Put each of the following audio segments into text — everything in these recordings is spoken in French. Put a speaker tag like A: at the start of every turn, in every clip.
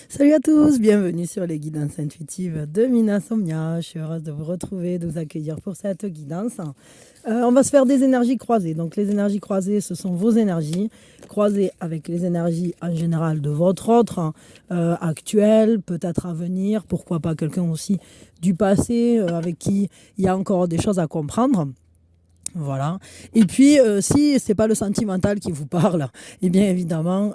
A: Salut à tous, bienvenue sur les guidances intuitives de Mina Somnia. Je suis heureuse de vous retrouver, de vous accueillir pour cette guidance. On va se faire des énergies croisées. Donc les énergies croisées, ce sont vos énergies, croisées avec les énergies en général de votre autre, actuel, peut-être à venir, pourquoi pas quelqu'un aussi du passé avec qui il y a encore des choses à comprendre. Voilà. Et puis, si ce n'est pas le sentimental qui vous parle, eh bien évidemment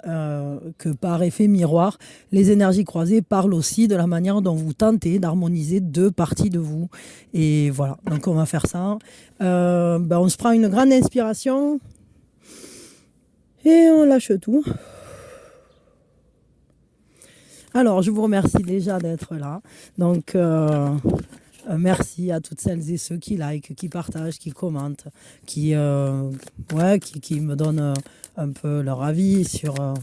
A: que par effet miroir, les énergies croisées parlent aussi de la manière dont vous tentez d'harmoniser deux parties de vous. Et voilà, donc on va faire ça. On se prend une grande inspiration et on lâche tout. Alors, je vous remercie déjà d'être là. Donc, merci à toutes celles et ceux qui likent, qui partagent, qui commentent, qui me donnent un peu leur avis sur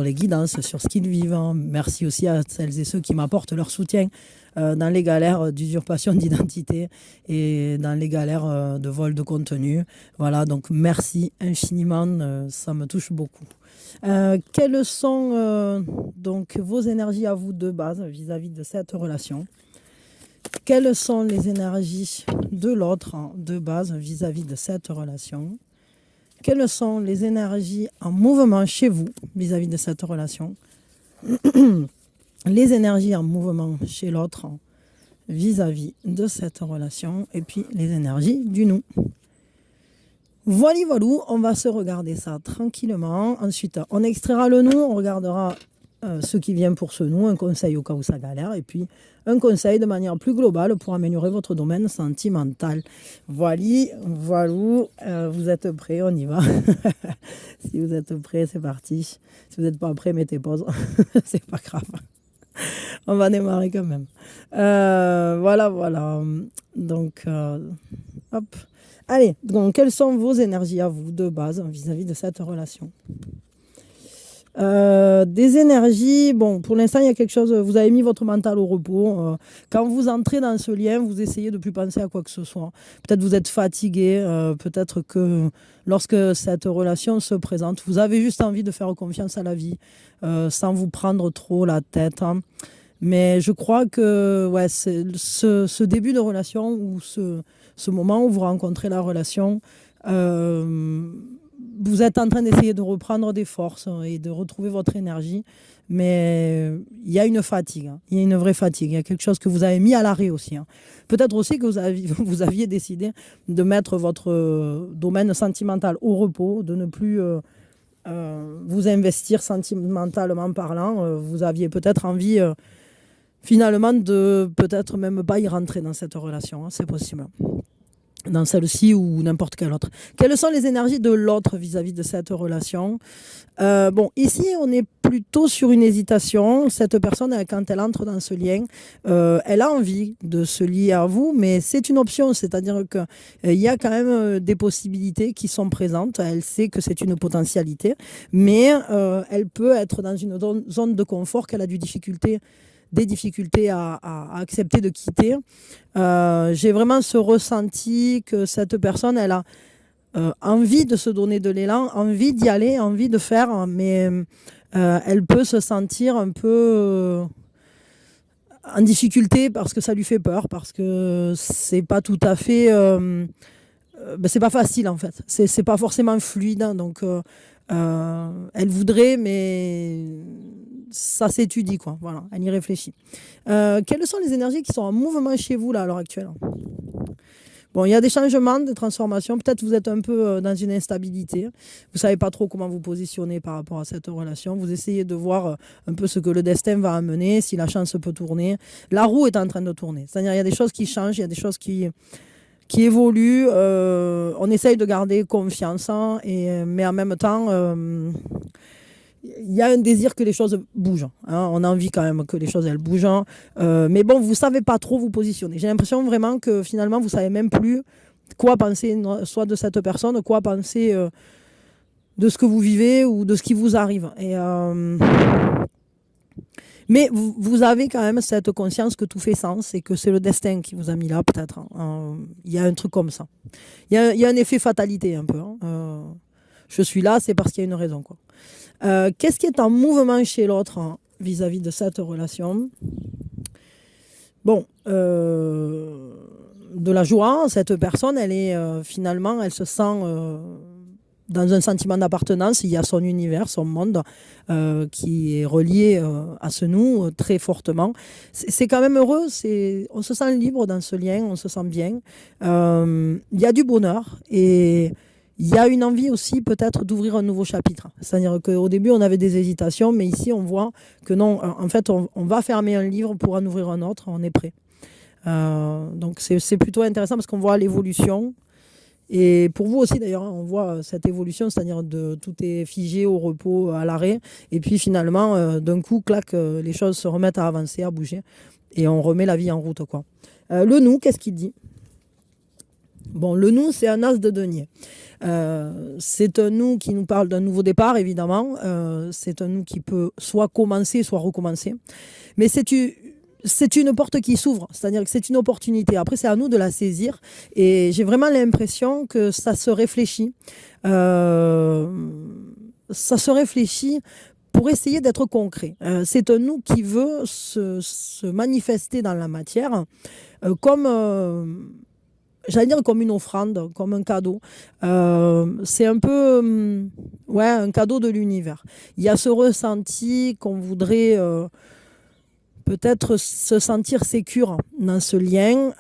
A: les guidances, sur ce qu'ils vivent. Merci aussi à celles et ceux qui m'apportent leur soutien dans les galères d'usurpation d'identité et dans les galères de vol de contenu. Voilà, donc merci infiniment, ça me touche beaucoup. Quelles sont donc vos énergies à vous de base vis-à-vis de cette relation? Quelles sont les énergies de l'autre de base vis-à-vis de cette relation? Quelles sont les énergies en mouvement chez vous vis-à-vis de cette relation? Les énergies en mouvement chez l'autre vis-à-vis de cette relation, et puis les énergies du nous. Voilà, on va se regarder ça tranquillement. Ensuite, on extraira le nous, on regardera ce qui vient pour ce nous, un conseil au cas où ça galère, et puis un conseil de manière plus globale pour améliorer votre domaine sentimental. Voilà, vous êtes prêts, on y va. Si vous êtes prêts, c'est parti. Si vous n'êtes pas prêts, mettez pause, c'est pas grave. On va démarrer quand même. Voilà. Donc, hop. Allez, donc quelles sont vos énergies à vous de base vis-à-vis de cette relation? Des énergies, bon, pour l'instant, il y a quelque chose, vous avez mis votre mental au repos. Quand vous entrez dans ce lien, vous essayez de ne plus penser à quoi que ce soit. Peut-être vous êtes fatigué, peut-être que lorsque cette relation se présente, vous avez juste envie de faire confiance à la vie, sans vous prendre trop la tête. Mais je crois que ouais, c'est ce début de relation ou ce moment où vous rencontrez la relation, vous êtes en train d'essayer de reprendre des forces et de retrouver votre énergie. Mais il y a une fatigue, il y a une vraie fatigue. Il y a quelque chose que vous avez mis à l'arrêt aussi. Peut-être aussi que vous aviez décidé de mettre votre domaine sentimental au repos, de ne plus vous investir sentimentalement parlant. Vous aviez peut-être envie finalement de peut-être même pas y rentrer dans cette relation, c'est possible. Dans celle-ci ou n'importe quelle autre. Quelles sont les énergies de l'autre vis-à-vis de cette relation? Bon, ici, on est plutôt sur une hésitation. Cette personne, quand elle entre dans ce lien, elle a envie de se lier à vous, mais c'est une option, c'est-à-dire qu'il y a quand même des possibilités qui sont présentes. Elle sait que c'est une potentialité, mais elle peut être dans une zone de confort qu'elle a des difficultés à accepter de quitter. J'ai vraiment ce ressenti que cette personne, elle a envie de se donner de l'élan, envie d'y aller, envie de faire, mais elle peut se sentir un peu en difficulté parce que ça lui fait peur, parce que c'est pas tout à fait... c'est pas facile en fait, c'est pas forcément fluide, donc elle voudrait, mais ça s'étudie, quoi. Voilà, elle y réfléchit. Quelles sont les énergies qui sont en mouvement chez vous là à l'heure actuelle? Bon, il y a des changements, des transformations. Peut-être vous êtes un peu dans une instabilité. Vous ne savez pas trop comment vous positionner par rapport à cette relation. Vous essayez de voir un peu ce que le destin va amener, si la chance peut tourner. La roue est en train de tourner. C'est-à-dire qu'il y a des choses qui changent, il y a des choses qui évoluent. On essaye de garder confiance, mais en même temps... il y a un désir que les choses bougent. On a envie quand même que les choses elles bougent. Mais bon, vous ne savez pas trop vous positionner. J'ai l'impression vraiment que finalement, vous ne savez même plus quoi penser, soit de cette personne, quoi penser de ce que vous vivez ou de ce qui vous arrive. Mais vous avez quand même cette conscience que tout fait sens et que c'est le destin qui vous a mis là, peut-être. Il y a un truc comme ça. Il y a un effet fatalité un peu. Je suis là, c'est parce qu'il y a une raison, quoi. Qu'est-ce qui est en mouvement chez l'autre vis-à-vis de cette relation. Bon, de la joie, cette personne, elle est finalement, elle se sent dans un sentiment d'appartenance. Il y a son univers, son monde qui est relié à ce nous très fortement. C'est quand même heureux, on se sent libre dans ce lien, on se sent bien. Il y a du bonheur et il y a une envie aussi peut-être d'ouvrir un nouveau chapitre. C'est-à-dire qu'au début, on avait des hésitations, mais ici, on voit que non, en fait, on va fermer un livre pour en ouvrir un autre, on est prêt. Donc c'est plutôt intéressant parce qu'on voit l'évolution. Et pour vous aussi d'ailleurs, on voit cette évolution, c'est-à-dire de tout est figé au repos, à l'arrêt. Et puis finalement, d'un coup, clac, les choses se remettent à avancer, à bouger. Et on remet la vie en route, quoi. Le nous, qu'est-ce qu'il dit? Bon, le nous, c'est un as de denier. C'est un nous qui nous parle d'un nouveau départ, évidemment. C'est un nous qui peut soit commencer, soit recommencer. Mais c'est une porte qui s'ouvre, c'est-à-dire que c'est une opportunité. Après, c'est à nous de la saisir. Et j'ai vraiment l'impression que ça se réfléchit. Ça se réfléchit pour essayer d'être concret. C'est un nous qui veut se manifester dans la matière comme... j'allais dire comme une offrande, comme un cadeau. C'est un peu ouais, un cadeau de l'univers. Il y a ce ressenti qu'on voudrait peut-être se sentir sécure dans ce lien,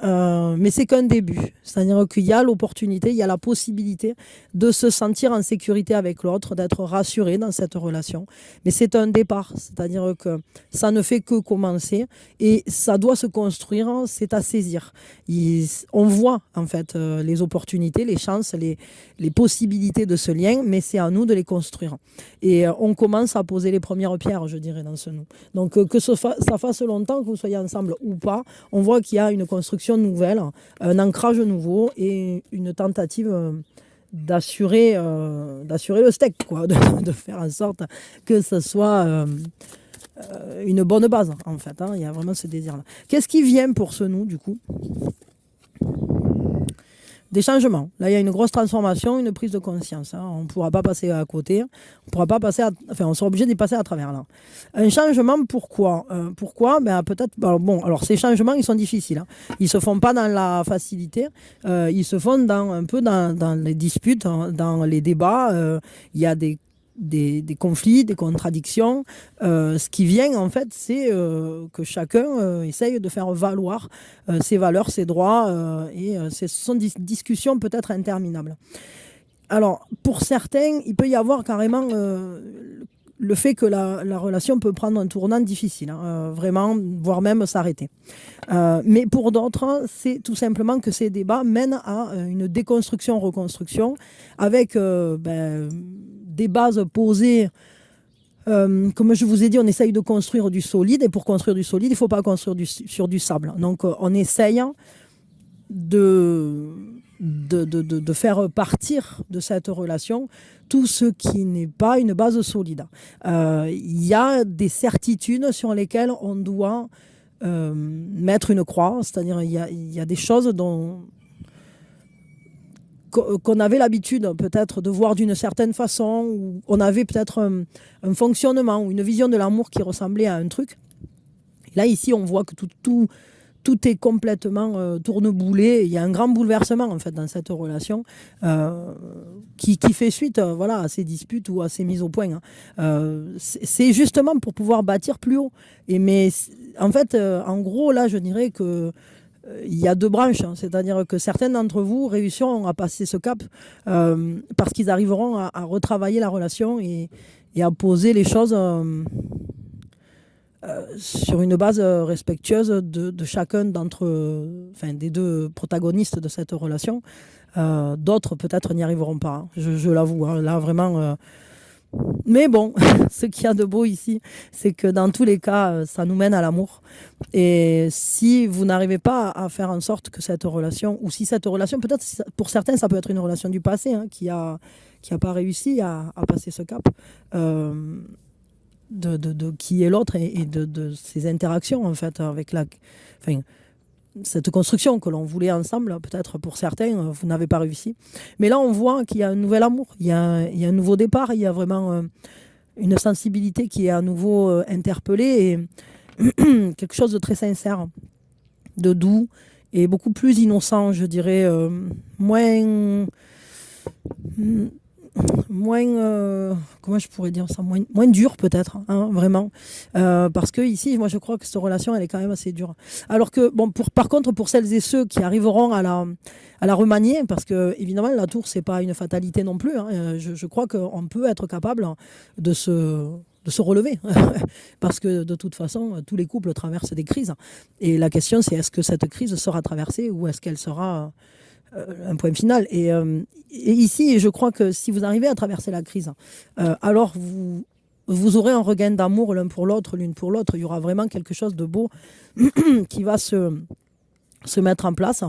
A: mais c'est qu'un début. C'est-à-dire qu'il y a l'opportunité, il y a la possibilité de se sentir en sécurité avec l'autre, d'être rassuré dans cette relation. Mais c'est un départ, c'est-à-dire que ça ne fait que commencer et ça doit se construire, c'est à saisir. On voit en fait les opportunités, les chances, les possibilités de ce lien, mais c'est à nous de les construire. Et on commence à poser les premières pierres, je dirais, dans ce nous. Donc que ça fasse longtemps que vous soyez ensemble ou pas, on voit qu'il y a une construction nouvelle, un ancrage nouveau et une tentative d'assurer le steak, quoi, de faire en sorte que ce soit une bonne base, en fait. Hein. Il y a vraiment ce désir-là. Qu'est-ce qui vient pour ce nous, du coup? Des changements. Là, il y a une grosse transformation, une prise de conscience. Hein. On ne pourra pas passer à côté. On pourra pas passer enfin, on sera obligé d'y passer à travers. Là. Un changement, pourquoi pourquoi peut-être. Bon, alors ces changements, ils sont difficiles. Hein. Ils ne se font pas dans la facilité. Ils se font un peu dans les disputes, dans les débats. Il y a des conflits, des contradictions. Ce qui vient, en fait, c'est que chacun essaye de faire valoir ses valeurs, ses droits, et ce sont des discussions peut-être interminables. Alors, pour certains, il peut y avoir carrément le fait que la relation peut prendre un tournant difficile, hein, vraiment, voire même s'arrêter. Mais pour d'autres, c'est tout simplement que ces débats mènent à une déconstruction-reconstruction avec des bases posées. Comme je vous ai dit, on essaye de construire du solide. Et pour construire du solide, il ne faut pas construire sur du sable. Donc, on essaye de faire partir de cette relation tout ce qui n'est pas une base solide. Il y a des certitudes sur lesquelles on doit mettre une croix. C'est-à-dire il y a des choses qu'on avait l'habitude peut-être de voir d'une certaine façon, ou on avait peut-être un fonctionnement ou une vision de l'amour qui ressemblait à un truc. Et là, ici, on voit que tout est complètement tourneboulé. Il y a un grand bouleversement en fait dans cette relation qui fait suite à ces disputes ou à ces mises au point. Hein. C'est justement pour pouvoir bâtir plus haut. Mais en fait, en gros, là, je dirais que il y a deux branches, hein. C'est-à-dire que certains d'entre vous réussiront à passer ce cap parce qu'ils arriveront à retravailler la relation et à poser les choses sur une base respectueuse de chacun des deux protagonistes de cette relation. D'autres peut-être n'y arriveront pas, hein. Je l'avoue, hein. Là vraiment. Mais bon, ce qu'il y a de beau ici, c'est que dans tous les cas, ça nous mène à l'amour. Et si vous n'arrivez pas à faire en sorte que cette relation, ou si cette relation, peut-être pour certains, ça peut être une relation du passé, hein, qui a pas réussi à passer ce cap, de qui est l'autre et de ces interactions, en fait, avec cette construction que l'on voulait ensemble, peut-être pour certains, vous n'avez pas réussi. Mais là, on voit qu'il y a un nouvel amour, il y a un nouveau départ, il y a vraiment une sensibilité qui est à nouveau interpellée et quelque chose de très sincère, de doux et beaucoup plus innocent, je dirais, moins, moins comment je pourrais dire ça, moins dur peut-être, hein, vraiment. Parce que ici, moi je crois que cette relation, elle est quand même assez dure. Alors que, bon, par contre, pour celles et ceux qui arriveront à la remanier, parce que évidemment, la tour, c'est pas une fatalité non plus, hein, je crois qu'on peut être capable de se relever. Parce que de toute façon, tous les couples traversent des crises. Et la question, c'est est-ce que cette crise sera traversée ou est-ce qu'elle sera un point final. Et ici, je crois que si vous arrivez à traverser la crise, alors vous aurez un regain d'amour l'un pour l'autre, l'une pour l'autre. Il y aura vraiment quelque chose de beau qui va se mettre en place.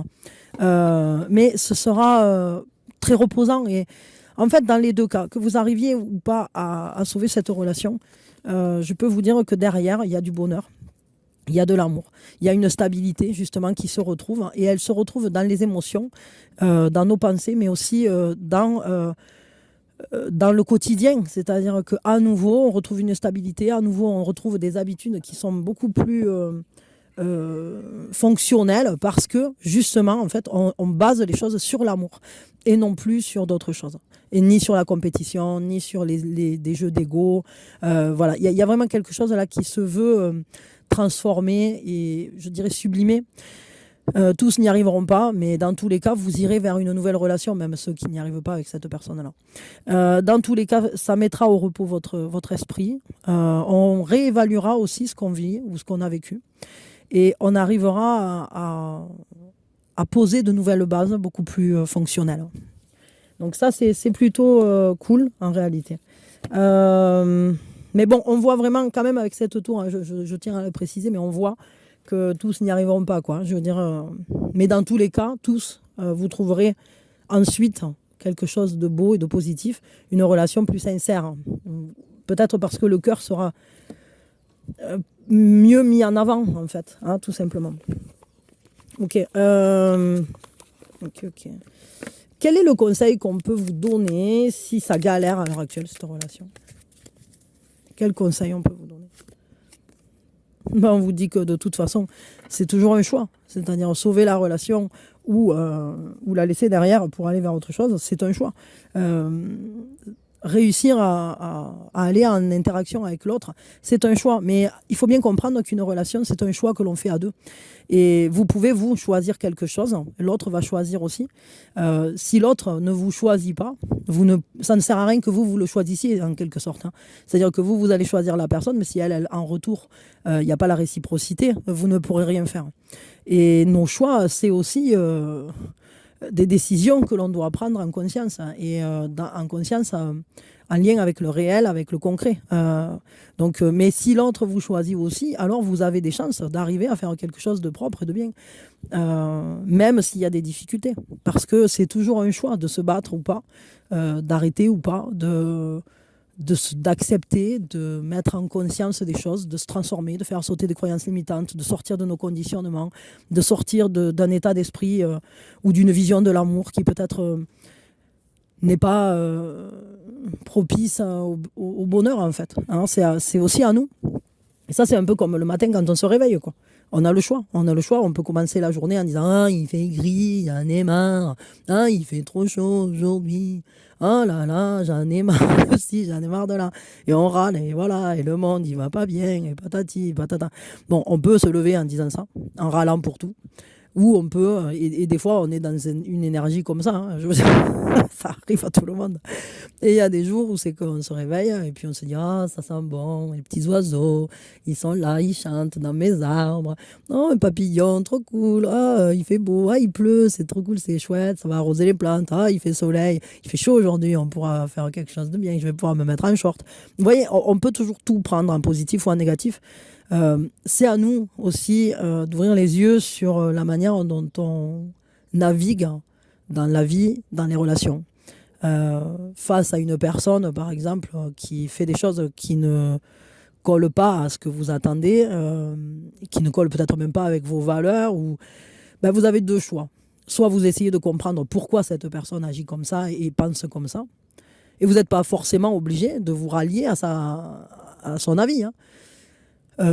A: Mais ce sera très reposant. Et en fait, dans les deux cas, que vous arriviez ou pas à sauver cette relation, je peux vous dire que derrière, il y a du bonheur. Il y a de l'amour, il y a une stabilité justement qui se retrouve et elle se retrouve dans les émotions, dans nos pensées, mais aussi dans le quotidien. C'est-à-dire qu'à nouveau, on retrouve une stabilité, à nouveau, on retrouve des habitudes qui sont beaucoup plus fonctionnelles parce que justement, en fait, on base les choses sur l'amour et non plus sur d'autres choses. Et ni sur la compétition, ni sur des jeux d'ego. Voilà, il y a vraiment quelque chose là qui se veut transformer et je dirais sublimer. Tous n'y arriveront pas, mais dans tous les cas, vous irez vers une nouvelle relation, même ceux qui n'y arrivent pas avec cette personne-là. Dans tous les cas, ça mettra au repos votre esprit. On réévaluera aussi ce qu'on vit ou ce qu'on a vécu. Et on arrivera à poser de nouvelles bases beaucoup plus fonctionnelles. Donc ça, c'est plutôt cool en réalité. Mais bon, on voit vraiment quand même avec cette tour, hein, je tiens à le préciser, mais on voit que tous n'y arriveront pas, quoi. Je veux dire, mais dans tous les cas, tous, vous trouverez ensuite quelque chose de beau et de positif, une relation plus sincère. Peut-être parce que le cœur sera mieux mis en avant, en fait, hein, tout simplement. Ok. Ok. Quel est le conseil qu'on peut vous donner si ça galère à l'heure actuelle, cette relation ? Quel conseil on peut vous donner ? On vous dit que de toute façon, c'est toujours un choix. C'est-à-dire sauver la relation ou la laisser derrière pour aller vers autre chose, c'est un choix. Réussir à aller en interaction avec l'autre, c'est un choix. Mais il faut bien comprendre qu'une relation, c'est un choix que l'on fait à deux. Et vous pouvez, vous, choisir quelque chose. L'autre va choisir aussi. Si l'autre ne vous choisit pas, ça ne sert à rien que vous le choisissiez, en quelque sorte. Hein. C'est-à-dire que vous allez choisir la personne, mais si elle en retour, il n'y a pas la réciprocité, vous ne pourrez rien faire. Et nos choix, c'est aussi des décisions que l'on doit prendre en conscience. Et en conscience, en lien avec le réel, avec le concret. Mais si l'autre vous choisit aussi, alors vous avez des chances d'arriver à faire quelque chose de propre et de bien. Même s'il y a des difficultés. Parce que c'est toujours un choix de se battre ou pas, d'arrêter ou pas, d'accepter, de mettre en conscience des choses, de se transformer, de faire sauter des croyances limitantes, de sortir de nos conditionnements, de sortir d'un état d'esprit ou d'une vision de l'amour qui peut-être n'est pas propice au bonheur en fait. Hein, c'est aussi à nous. Et ça, c'est un peu comme le matin quand on se réveille, quoi. On a le choix. On peut commencer la journée en disant « Ah, il fait gris, j'en ai marre. Ah, il fait trop chaud aujourd'hui. Oh là là, j'en ai marre aussi, j'en ai marre de là. » Et on râle, et voilà, et le monde, il va pas bien, et patati, patata. Bon, on peut se lever en disant ça, en râlant pour tout. Ou on peut, et des fois on est dans une énergie comme ça, hein, ça arrive à tout le monde. Et il y a des jours où c'est qu'on se réveille et puis on se dit ah ça sent bon, les petits oiseaux, ils sont là, ils chantent dans mes arbres. Oh un papillon, trop cool, il fait beau, il pleut, c'est trop cool, c'est chouette, ça va arroser les plantes, il fait soleil, il fait chaud aujourd'hui, on pourra faire quelque chose de bien, je vais pouvoir me mettre en short. Vous voyez, on peut toujours tout prendre en positif ou en négatif. C'est à nous aussi d'ouvrir les yeux sur la manière dont on navigue dans la vie, dans les relations. Face à une personne, par exemple, qui fait des choses qui ne collent pas à ce que vous attendez, qui ne collent peut-être même pas avec vos valeurs, vous avez deux choix. Soit vous essayez de comprendre pourquoi cette personne agit comme ça et pense comme ça, Et vous n'êtes pas forcément obligé de vous rallier à son avis, hein.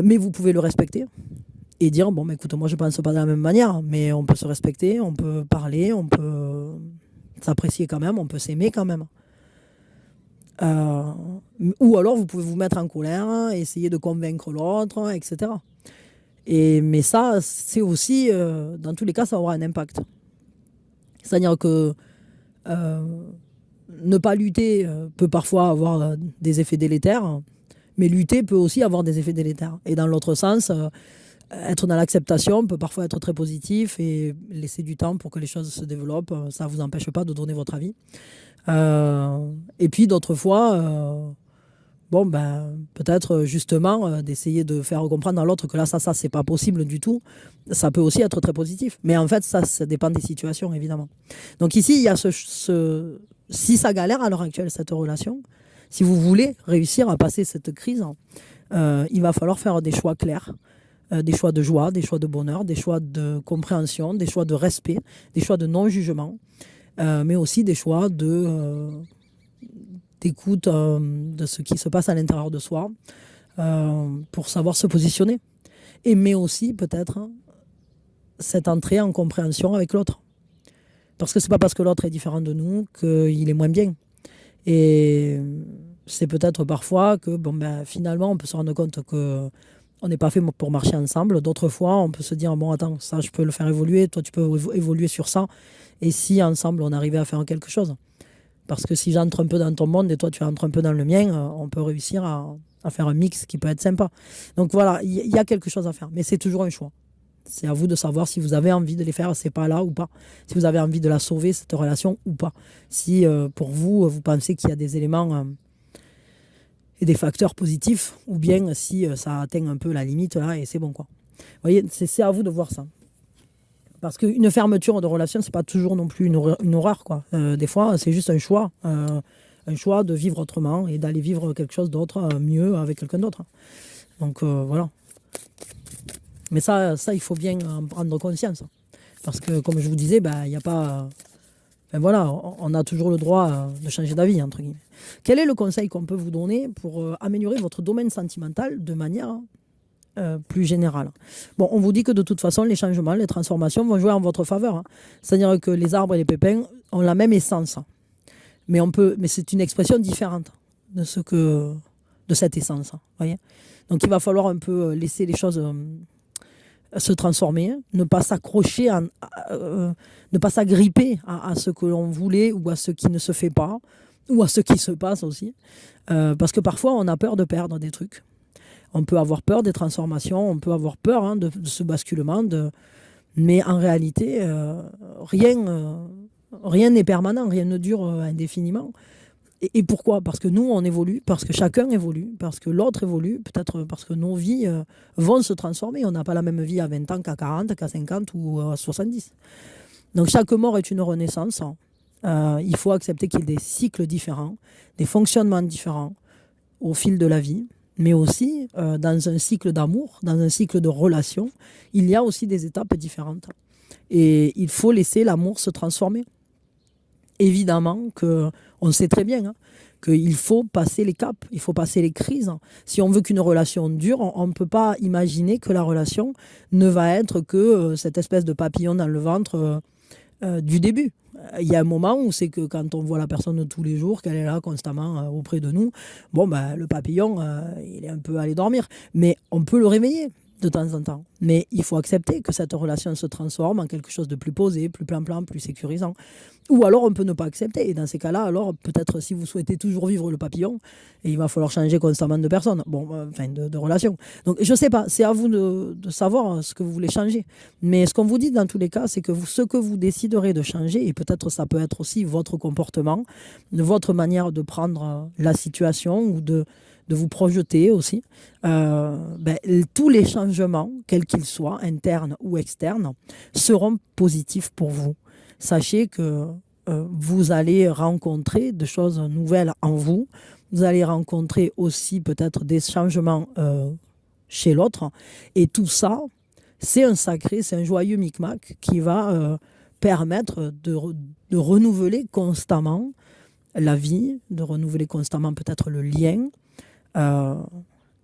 A: Mais vous pouvez le respecter et dire, bon, écoute, moi je pense pas de la même manière, mais on peut se respecter, on peut parler, on peut s'apprécier quand même, on peut s'aimer quand même. Ou alors vous pouvez vous mettre en colère, essayer de convaincre l'autre, etc. Mais ça, c'est aussi, dans tous les cas, ça aura un impact. C'est-à-dire que ne pas lutter peut parfois avoir des effets délétères, mais lutter peut aussi avoir des effets délétères. Et dans l'autre sens, être dans l'acceptation peut parfois être très positif et laisser du temps pour que les choses se développent, ça ne vous empêche pas de donner votre avis. Et puis d'autres fois, peut-être justement d'essayer de faire comprendre à l'autre que là, ça, c'est pas possible du tout. Ça peut aussi être très positif. Mais en fait, ça dépend des situations, évidemment. Donc ici, il y a si ça galère à l'heure actuelle, cette relation, si vous voulez réussir à passer cette crise, il va falloir faire des choix clairs. Des choix de joie, des choix de bonheur, des choix de compréhension, des choix de respect, des choix de non-jugement, mais aussi des choix d'écoute de ce qui se passe à l'intérieur de soi pour savoir se positionner. Mais aussi peut-être cette entrée en compréhension avec l'autre. Parce que c'est pas parce que l'autre est différent de nous qu'il est moins bien. Et c'est peut-être parfois que finalement on peut se rendre compte que on n'est pas fait pour marcher ensemble. D'autres fois, on peut se dire, bon, attends, ça, je peux le faire évoluer, toi, tu peux évoluer sur ça. Et si, ensemble, on arrivait à faire quelque chose. Parce que si j'entre un peu dans ton monde et toi, tu entres un peu dans le mien, on peut réussir à faire un mix qui peut être sympa. Donc voilà, il y a quelque chose à faire. Mais c'est toujours un choix. C'est à vous de savoir si vous avez envie de les faire, c'est pas là ou pas. Si vous avez envie de la sauver, cette relation, ou pas. Si, pour vous, vous pensez qu'il y a des éléments... et des facteurs positifs, ou bien si ça atteint un peu la limite là et c'est bon quoi. Vous voyez, c'est à vous de voir ça. Parce qu'une fermeture de relation, c'est pas toujours non plus une horreur quoi. Des fois, c'est juste un choix de vivre autrement et d'aller vivre quelque chose d'autre, mieux avec quelqu'un d'autre. Donc voilà. Mais ça, il faut bien en prendre conscience. Parce que comme je vous disais, il n'y a pas... voilà, on a toujours le droit de changer d'avis, entre guillemets. Quel est le conseil qu'on peut vous donner pour améliorer votre domaine sentimental de manière plus générale? Bon, on vous dit que de toute façon, les changements, les transformations vont jouer en votre faveur, hein. C'est-à-dire que les arbres et les pépins ont la même essence. Mais c'est une expression différente de cette essence. Voyez. Donc il va falloir un peu laisser les choses... se transformer, ne pas s'accrocher, ne pas s'agripper à ce que l'on voulait ou à ce qui ne se fait pas ou à ce qui se passe aussi. Parce que parfois, on a peur de perdre des trucs. On peut avoir peur des transformations, on peut avoir peur de ce basculement. Mais en réalité, rien n'est permanent, rien ne dure indéfiniment. Et pourquoi? Parce que nous, on évolue, parce que chacun évolue, parce que l'autre évolue, peut-être parce que nos vies vont se transformer. On n'a pas la même vie à 20 ans qu'à 40, qu'à 50 ou à 70. Donc chaque mort est une renaissance. Il faut accepter qu'il y ait des cycles différents, des fonctionnements différents au fil de la vie, mais aussi dans un cycle d'amour, dans un cycle de relation, il y a aussi des étapes différentes. Et il faut laisser l'amour se transformer. Évidemment qu'on sait très bien qu'il faut passer les caps, il faut passer les crises. Si on veut qu'une relation dure, on ne peut pas imaginer que la relation ne va être que cette espèce de papillon dans le ventre du début. Il y a un moment où c'est que quand on voit la personne tous les jours, qu'elle est là constamment auprès de nous, le papillon, il est un peu allé dormir. Mais on peut le réveiller de temps en temps. Mais il faut accepter que cette relation se transforme en quelque chose de plus posé, plus plan-plan, plus sécurisant. Ou alors on peut ne pas accepter. Et dans ces cas-là, alors peut-être si vous souhaitez toujours vivre le papillon, il va falloir changer constamment de personne, de relation. Donc je ne sais pas, c'est à vous de savoir ce que vous voulez changer. Mais ce qu'on vous dit dans tous les cas, c'est que ce que vous déciderez de changer, et peut-être ça peut être aussi votre comportement, votre manière de prendre la situation ou de vous projeter aussi, tous les changements, quels qu'ils soient, internes ou externes, seront positifs pour vous. Sachez que vous allez rencontrer des choses nouvelles en vous, vous allez rencontrer aussi peut-être des changements chez l'autre, et tout ça, c'est un joyeux micmac qui va permettre de renouveler constamment la vie, de renouveler constamment peut-être le lien.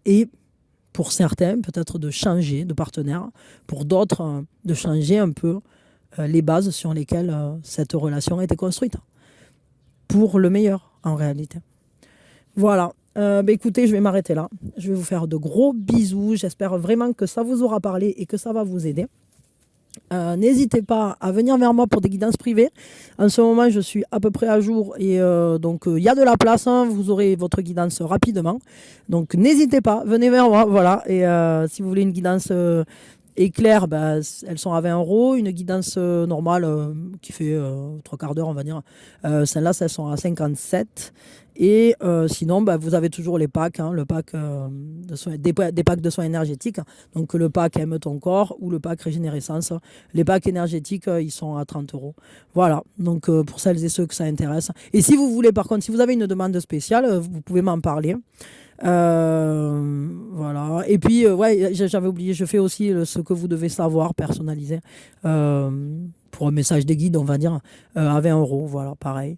A: Et pour certains, peut-être de changer de partenaire. Pour d'autres, de changer un peu les bases sur lesquelles cette relation a été construite. Pour le meilleur, en réalité. Voilà. Écoutez, je vais m'arrêter là. Je vais vous faire de gros bisous. J'espère vraiment que ça vous aura parlé et que ça va vous aider. N'hésitez pas à venir vers moi pour des guidances privées. En ce moment, je suis à peu près à jour et donc il y a de la place. Hein, vous aurez votre guidance rapidement. Donc n'hésitez pas, venez vers moi. Voilà. Et si vous voulez une guidance éclair, elles sont à 20 euros. Une guidance normale qui fait 3/4 d'heure, on va dire. Celles-là, elles sont à 57. Et sinon, vous avez toujours les packs, hein, le pack des packs de soins énergétiques. Donc le pack Aime ton corps ou le pack Régénérescence. Les packs énergétiques, ils sont à 30 euros. Voilà, donc pour celles et ceux que ça intéresse. Et si vous voulez, par contre, si vous avez une demande spéciale, vous pouvez m'en parler. Voilà. Et puis, ouais, j'avais oublié, je fais aussi ce que vous devez savoir personnalisé pour un message des guides, on va dire, à 20 euros. Voilà, pareil.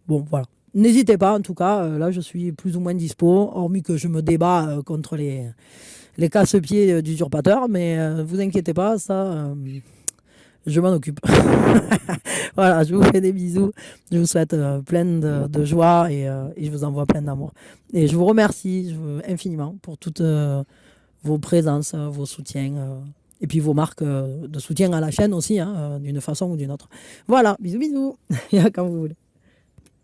A: Bon, voilà. N'hésitez pas, en tout cas, là je suis plus ou moins dispo, hormis que je me débat contre les casse-pieds d'usurpateurs, mais vous inquiétez pas, ça, je m'en occupe. Voilà, je vous fais des bisous, je vous souhaite plein de joie et je vous envoie plein d'amour. Et je vous remercie infiniment pour toutes vos présences, vos soutiens, et puis vos marques de soutien à la chaîne aussi, hein, d'une façon ou d'une autre. Voilà, bisous, bisous, quand vous voulez.